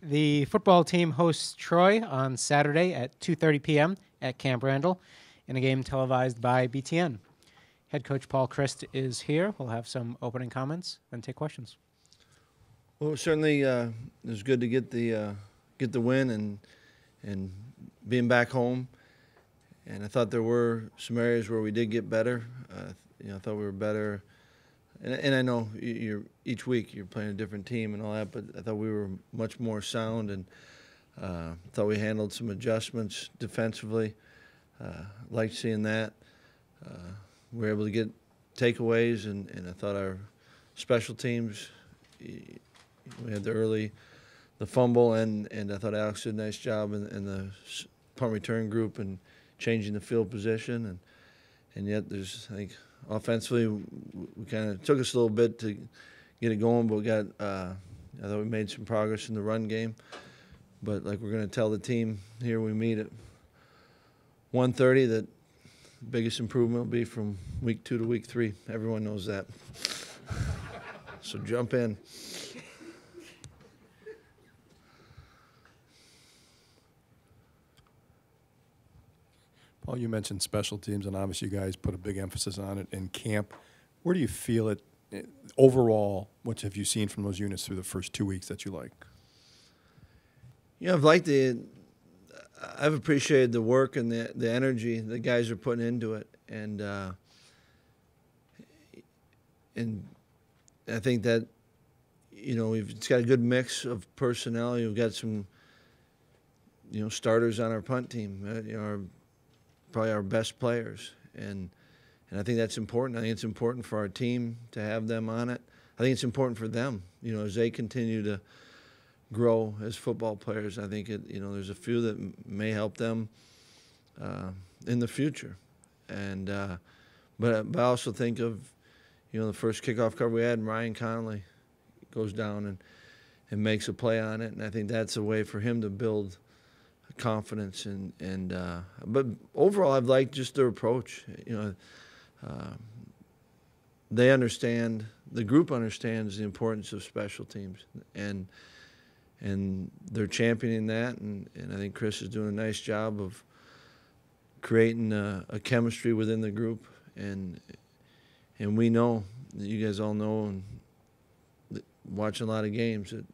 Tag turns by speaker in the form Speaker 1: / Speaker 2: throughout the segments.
Speaker 1: The football team hosts Troy on Saturday at 2:30 p.m. at Camp Randall in a game televised by BTN. Head coach Paul Chryst is here. We'll have some opening comments and take questions.
Speaker 2: Well, certainly it was good to get the win and being back home. And I thought there were some areas where we did get better. I thought we were better. And I know each week you're playing a different team and all that, but I thought we were much more sound and thought we handled some adjustments defensively. Liked seeing that. We were able to get takeaways, and I thought our special teams, we had the fumble, and I thought Alex did a nice job in the punt return group and changing the field position. And yet there's, I think, offensively, we kind of took us a little bit to get it going, but I thought we made some progress in the run game. But like we're going to tell the team here we meet at 1:30 that the biggest improvement will be from week 2 to week 3. Everyone knows that. So jump in.
Speaker 3: Paul, you mentioned special teams, and obviously you guys put a big emphasis on it in camp. Where do you feel it overall? What have you seen from those units through the first 2 weeks that you like?
Speaker 2: I've appreciated the work and the energy the guys are putting into it, and I think that it's got a good mix of personnel. You've got some starters on our punt team, probably our best players, and I think that's important. I think it's important for our team to have them on it. I think it's important for them, as they continue to grow as football players. I think there's a few that may help them in the future, and but I also think of the first kickoff cover we had, and Ryan Connolly goes down and makes a play on it, and I think that's a way for him to build confidence but overall I've liked just their approach. They understand, the group understands the importance of special teams, and they're championing that, and I think Chryst is doing a nice job of creating a chemistry within the group, and we know, you guys all know, and watching a lot of games, that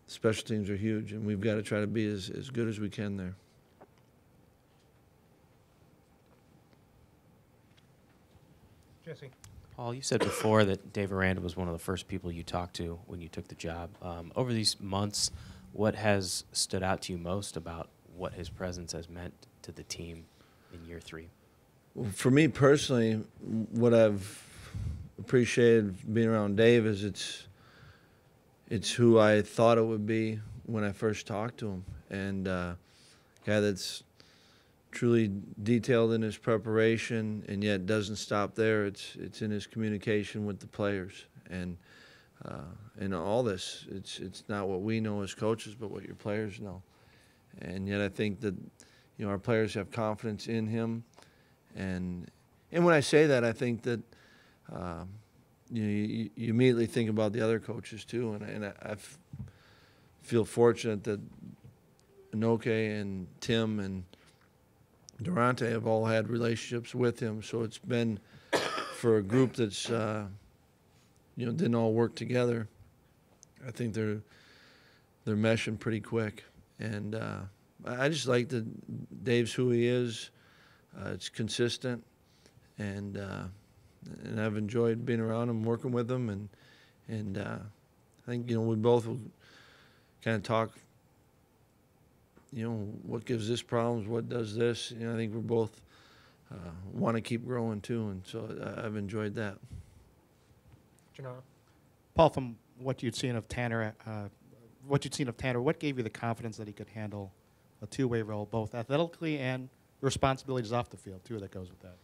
Speaker 2: special teams are huge, and we've got to try to be as good as we can there.
Speaker 1: Jesse.
Speaker 4: Paul, you said before that Dave Aranda was one of the first people you talked to when you took the job. Over these months, what has stood out to you most about what his presence has meant to the team in year 3?
Speaker 2: Well, for me personally, what I've appreciated being around Dave is it's who I thought it would be when I first talked to him, and a guy that's truly detailed in his preparation, and yet doesn't stop there. It's in his communication with the players, and all this. It's not what we know as coaches, but what your players know. And yet I think that our players have confidence in him, and when I say that, I think that you immediately think about the other coaches too, and I feel fortunate that Inoke and Tim and Durante have all had relationships with him, so it's been, for a group that's didn't all work together, I think they're meshing pretty quick, and I just like that Dave's who he is. It's consistent, and I've enjoyed being around him, working with him, and I think we both will kind of talk. What gives this problems? What does this? I think we both want to keep growing too, and so I've enjoyed that.
Speaker 5: Paul, from what you'd seen of Tanner, what gave you the confidence that he could handle a two-way role, both athletically and the responsibilities off the field too, that goes with that?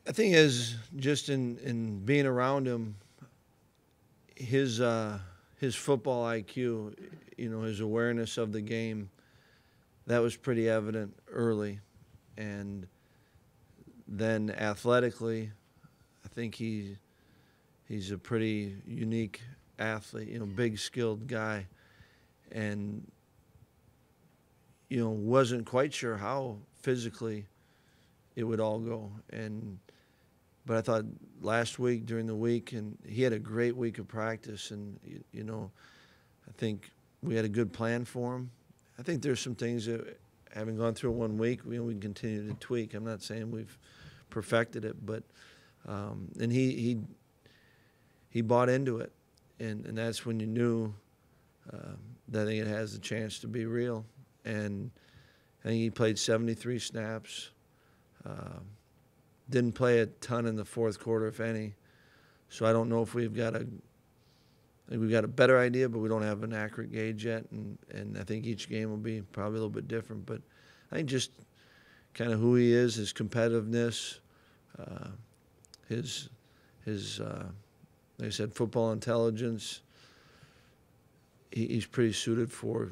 Speaker 2: I think as just in being around him, his football IQ, his awareness of the game, that was pretty evident early. And then athletically, I think he's a pretty unique athlete, big skilled guy, and wasn't quite sure how physically it would all go. But I thought last week during the week, and he had a great week of practice, and I think we had a good plan for him. I think there's some things that, having gone through 1 week, we can continue to tweak. I'm not saying we've perfected it, but and he bought into it, and that's when you knew that I think it has the chance to be real. And I think he played 73 snaps. Didn't play a ton in the fourth quarter, if any. So I don't know if we've got a better idea, but we don't have an accurate gauge yet. And I think each game will be probably a little bit different. But I think just kind of who he is, his competitiveness, his like I said, football intelligence. He's pretty suited for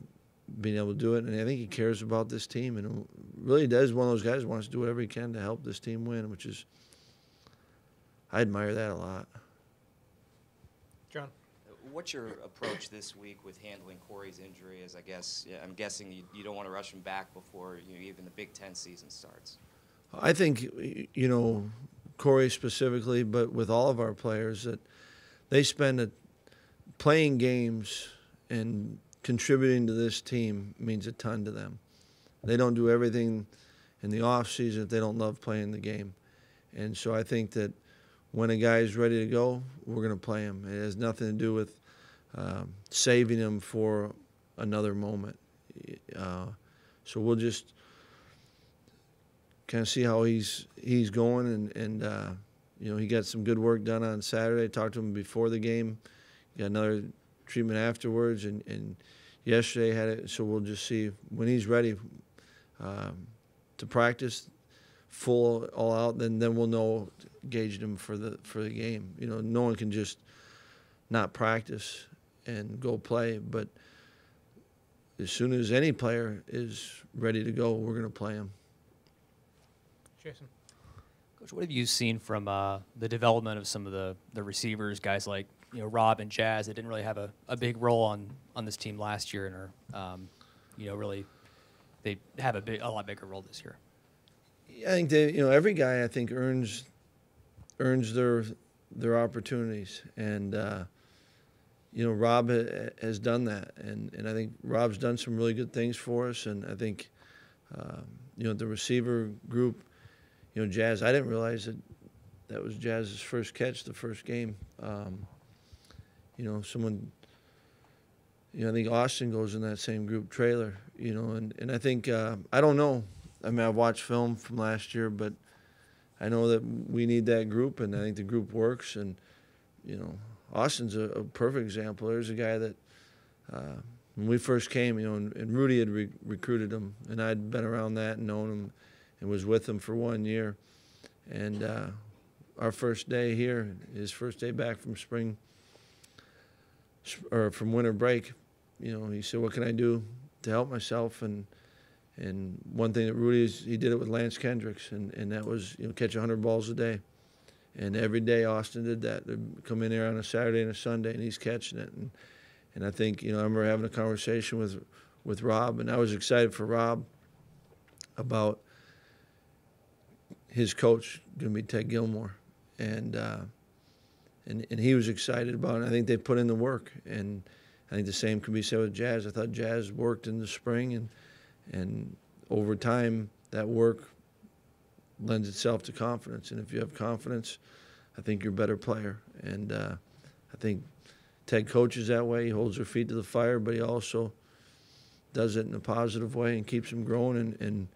Speaker 2: being able to do it, and I think he cares about this team, and really does. One of those guys who wants to do whatever he can to help this team win, which is, I admire that a lot.
Speaker 1: John?
Speaker 6: What's your approach this week with handling Corey's injury? As I'm guessing you don't want to rush him back before even the Big Ten season starts.
Speaker 2: I think Corey specifically, but with all of our players, that they spend playing games and contributing to this team means a ton to them. They don't do everything in the off season if they don't love playing the game. And so I think that when a guy is ready to go, we're going to play him. It has nothing to do with saving him for another moment. So we'll just kind of see how he's going. And he got some good work done on Saturday. I talked to him before the game. He got another treatment afterwards, and yesterday had it. So we'll just see when he's ready to practice full all out. Then we'll know gauge him for the game. No one can just not practice and go play. But as soon as any player is ready to go, we're going to play him.
Speaker 1: Jason?
Speaker 7: Coach, what have you seen from the development of some of the receivers, guys like Rob and Jazz? They didn't really have a big role on this team last year, and are really they have a lot bigger role this year.
Speaker 2: I think every guy I think earns their opportunities, and Rob has done that, and I think Rob's done some really good things for us, and I think the receiver group, Jazz, I didn't realize that was Jazz's first catch the first game. I think Austin goes in that same group, Trailer, and I think, I don't know. I mean, I've watched film from last year, but I know that we need that group, and I think the group works. And, Austin's a perfect example. There's a guy that, when we first came, and Rudy had recruited him, and I'd been around that and known him and was with him for 1 year. And our first day here, his first day back from from winter break, he said, "What can I do to help myself?" And one thing that Rudy he did it with Lance Kendricks, and that was catch 100 balls a day. And every day Austin did that. They'd come in there on a Saturday and a Sunday, and he's catching it. And I think I remember having a conversation with Rob, and I was excited for Rob about his coach going to be Ted Gilmore, and he was excited about it. I think they put in the work, and I think the same can be said with Jazz. I thought Jazz worked in the spring, and over time that work lends itself to confidence. And if you have confidence, I think you're a better player. And I think Ted coaches that way. He holds their feet to the fire, but he also does it in a positive way and keeps them growing. And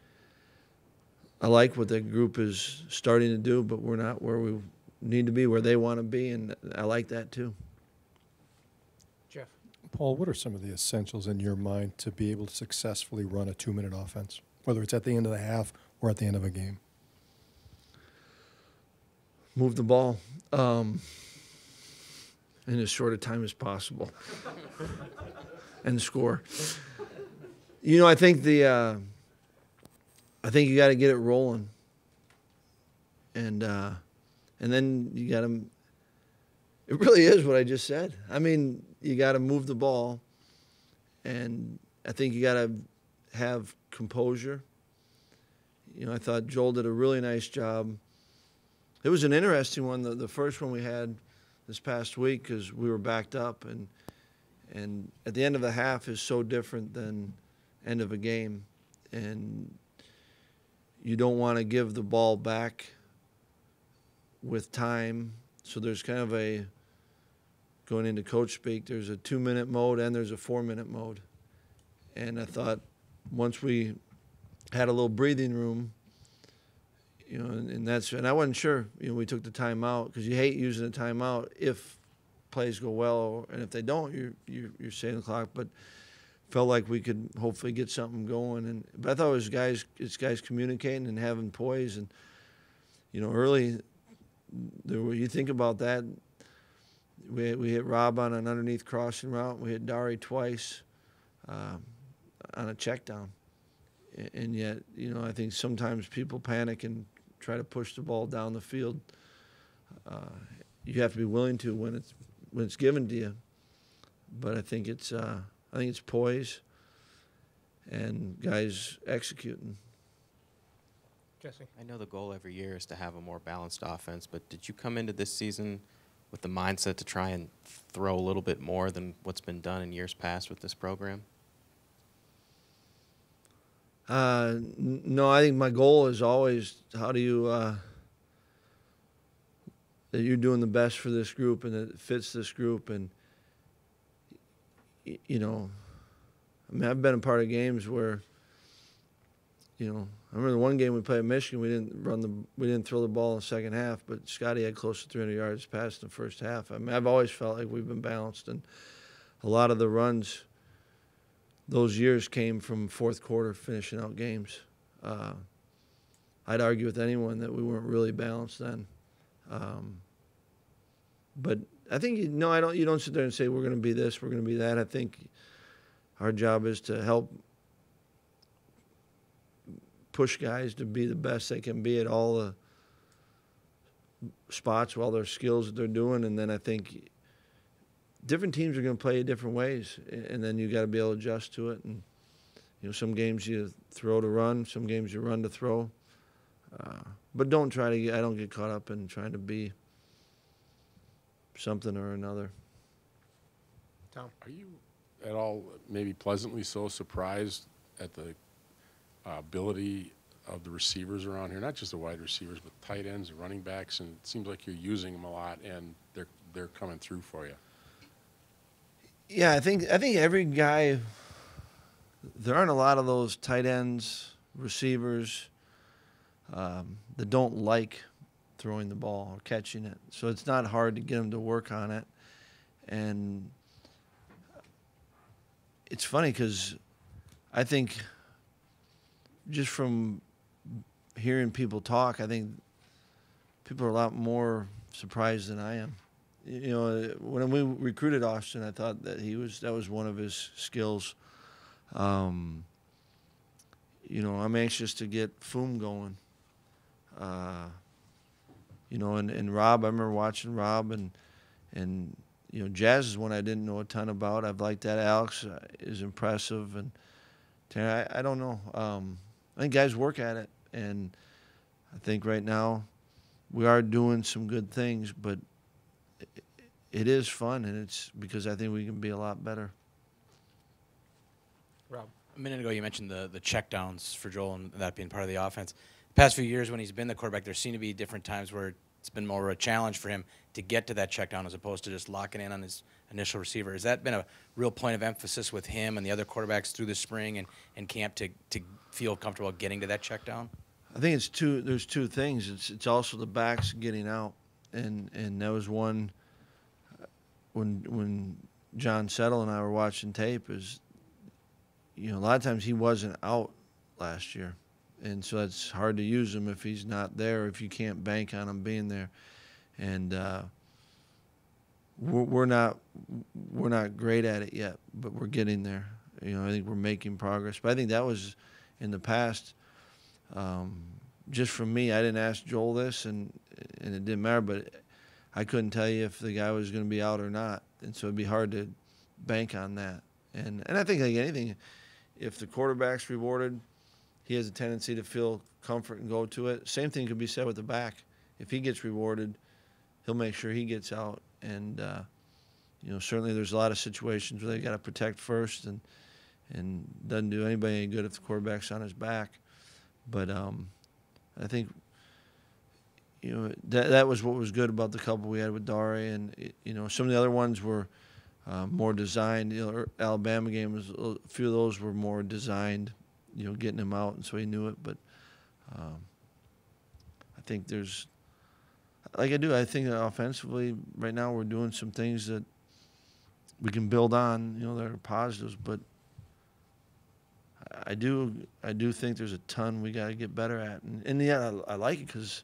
Speaker 2: I like what that group is starting to do, but we're not where we need to be, where they want to be, and I like that too.
Speaker 1: Jeff?
Speaker 3: Paul, what are some of the essentials in your mind to be able to successfully run a 2-minute offense, whether it's at the end of the half or at the end of a game?
Speaker 2: Move the ball in as short a time as possible and score. I think I think you got to get it rolling, and then you got to. It really is what I just said. I mean, you got to move the ball, and I think you got to have composure. You know, I thought Joel did a really nice job. It was an interesting one, the first one we had this past week, because we were backed up, and at the end of a half is so different than end of a game, and you don't want to give the ball back with time. So there's kind of a, going into coach speak, there's a 2-minute mode and there's a 4-minute mode. And I thought once we had a little breathing room, you know, and I wasn't sure, you know, we took the timeout, because you hate using a timeout if plays go well, and if they don't, you're saving the clock. But felt like we could hopefully get something going. But I thought it's guys communicating and having poise. And, you know, early, you think about that, we hit Rob on an underneath crossing route. We hit Dari twice on a check down. And yet, you know, I think sometimes people panic and try to push the ball down the field. You have to be willing to when it's given to you. But I think it's poise and guys executing.
Speaker 1: Jesse.
Speaker 4: I know the goal every year is to have a more balanced offense, but did you come into this season with the mindset to try and throw a little bit more than what's been done in years past with this program?
Speaker 2: No, I think my goal is always how do you that you're doing the best for this group and that it fits this group. And you know, I mean, I've been a part of games where, you know, I remember the one game we played at Michigan, we didn't throw the ball in the second half, but Scotty had close to 300 yards passed in the first half. I mean, I've always felt like we've been balanced, and a lot of the runs those years came from fourth quarter finishing out games. I'd argue with anyone that we weren't really balanced then. But I think, you don't sit there and say we're going to be this, we're going to be that. I think our job is to help push guys to be the best they can be at all the spots, all their skills that they're doing. And then I think different teams are going to play different ways, and then you got to be able to adjust to it. And you know, some games you throw to run, some games you run to throw. But I don't get caught up in trying to be something or another.
Speaker 1: Tom.
Speaker 8: Are you at all maybe pleasantly so surprised at the ability of the receivers around here? Not just the wide receivers, but tight ends and running backs, and it seems like you're using them a lot, and they're coming through for you.
Speaker 2: Yeah, I think every guy. There aren't a lot of those tight ends, receivers that don't like throwing the ball or catching it. So it's not hard to get them to work on it. And it's funny because I think just from hearing people talk, I think people are a lot more surprised than I am. You know, when we recruited Austin, I thought that that was one of his skills. You know, I'm anxious to get Foom going. You know, and Rob, I remember watching Rob, and you know, Jazz is one I didn't know a ton about. I've liked that. Alex is impressive, and I don't know. I think guys work at it, and I think right now we are doing some good things, but it is fun, and it's because I think we can be a lot better.
Speaker 1: Rob.
Speaker 9: A minute ago, you mentioned the checkdowns for Joel and that being part of the offense. The past few years when he's been the quarterback, there seem to be different times where it's been more of a challenge for him to get to that checkdown as opposed to just locking in on his initial receiver. Has that been a real point of emphasis with him and the other quarterbacks through the spring and camp to feel comfortable getting to that checkdown?
Speaker 2: I think there's two things. It's also the backs getting out, and that was one when John Settle and I were watching tape. Is, you know, a lot of times he wasn't out last year, and so it's hard to use him if he's not there, if you can't bank on him being there. And we're not great at it yet, but we're getting there. You know, I think we're making progress. But I think that was in the past. Just from me, I didn't ask Joel this, and it didn't matter. But I couldn't tell you if the guy was going to be out or not, and so it'd be hard to bank on that. And I think like anything, if the quarterback's rewarded, he has a tendency to feel comfort and go to it. Same thing could be said with the back. If he gets rewarded, he'll make sure he gets out. And certainly there's a lot of situations where they got to protect first, and doesn't do anybody any good if the quarterback's on his back. But I think that was what was good about the couple we had with Dare, and some of the other ones were more designed. Alabama game was a few of those were more designed, getting him out, and so he knew it. But I think there's, I think that offensively right now we're doing some things that we can build on, that are positives. But I do think there's a ton we got to get better at. And in the end, I like it because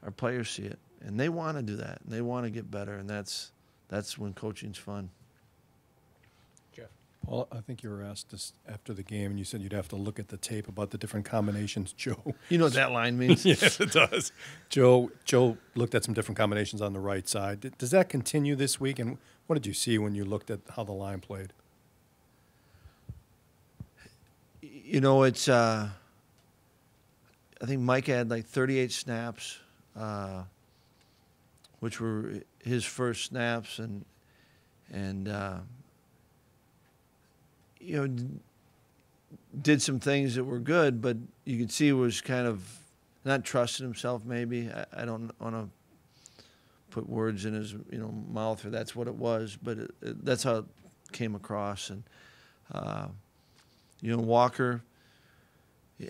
Speaker 2: our players see it, and they want to do that, and they want to get better, and that's when coaching's fun.
Speaker 1: Jeff.
Speaker 3: Paul, I think you were asked this after the game, and you said you'd have to look at the tape about the different combinations. Joe.
Speaker 2: You know what that line means?
Speaker 3: Yes, it does. Joe looked at some different combinations on the right side. Does that continue this week, and what did you see when you looked at how the line played?
Speaker 2: It's I think Mike had like 38 snaps, which were his first snaps, and did some things that were good, but you could see he was kind of not trusting himself. Maybe I don't want to put words in his mouth, or that's what it was, but that's how it came across. And Walker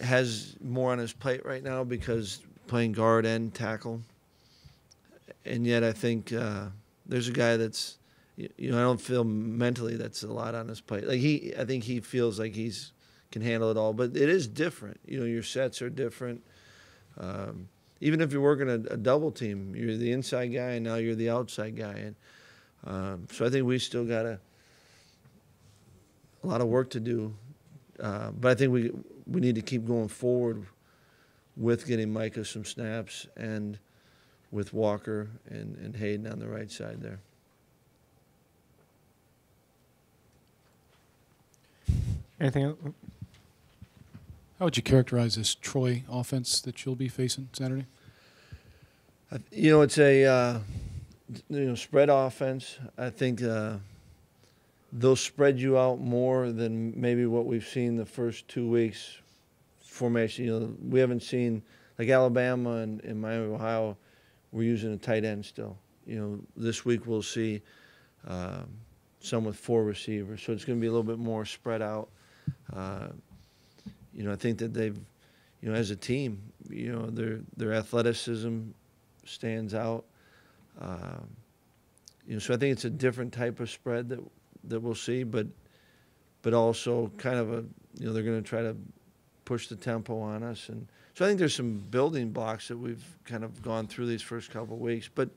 Speaker 2: has more on his plate right now because playing guard and tackle. And yet I think there's a guy that's, I don't feel mentally that's a lot on his plate. I think he feels like can handle it all, but it is different. Your sets are different. Even if you're working a double team, you're the inside guy and now you're the outside guy. And so I think we still got a lot of work to do. But I think we need to keep going forward with getting Micah some snaps and with Walker and Hayden on the right side there.
Speaker 1: Anything else?
Speaker 10: How would you characterize this Troy offense that you'll be facing Saturday?
Speaker 2: It's a spread offense. I think they'll spread you out more than maybe what we've seen the first 2 weeks formation. We haven't seen, like Alabama and Miami, Ohio, we're using a tight end still. This week we'll see some with 4 receivers, so it's going to be a little bit more spread out. I think that they've, as a team, their athleticism stands out. So I think it's a different type of spread that we'll see, but also kind of they're going to try to push the tempo on us. And so I think there's some building blocks that we've kind of gone through these first couple of weeks, but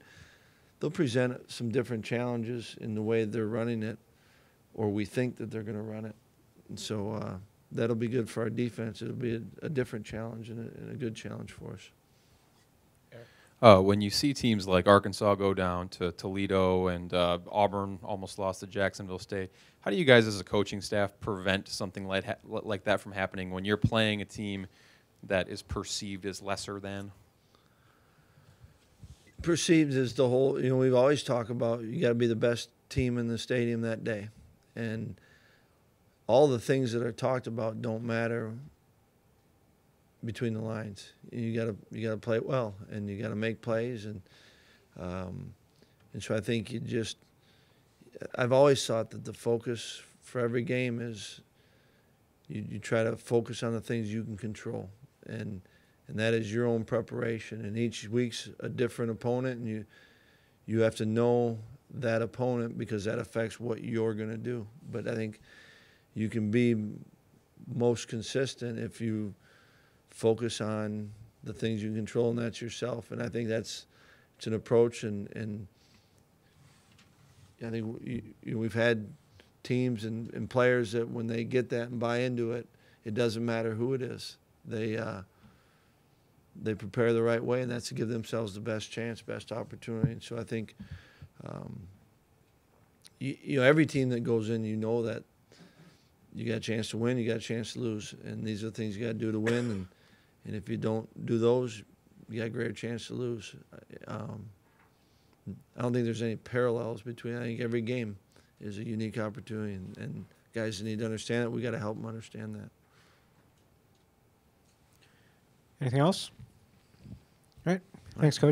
Speaker 2: they'll present some different challenges in the way they're running it, or we think that they're going to run it. And so that'll be good for our defense. It'll be a different challenge and a good challenge for us.
Speaker 11: When you see teams like Arkansas go down to Toledo and Auburn almost lost to Jacksonville State, how do you guys as a coaching staff prevent something like that from happening when you're playing a team that is perceived as lesser than?
Speaker 2: Perceived as the whole, we've always talked about you got to be the best team in the stadium that day. And all the things that are talked about don't matter between the lines. You gotta play it well, and you gotta make plays, and so I think I've always thought that the focus for every game is you try to focus on the things you can control, and that is your own preparation. And each week's a different opponent, and you have to know that opponent because that affects what you're gonna do. But I think you can be most consistent if you focus on the things you control, and that's yourself. And I think it's an approach, and I think we've had teams and players that when they get that and buy into it, it doesn't matter who it is. They they prepare the right way, and that's to give themselves the best chance, best opportunity. And so I think, you know, every team that goes in, you know that you got a chance to win, you got a chance to lose, and these are the things you got to do to win. And if you don't do those, you got a greater chance to lose. I don't think there's any parallels between. I think every game is a unique opportunity, and guys need to understand it. We got to help them understand that.
Speaker 1: Anything else? All right. Thanks, Coach.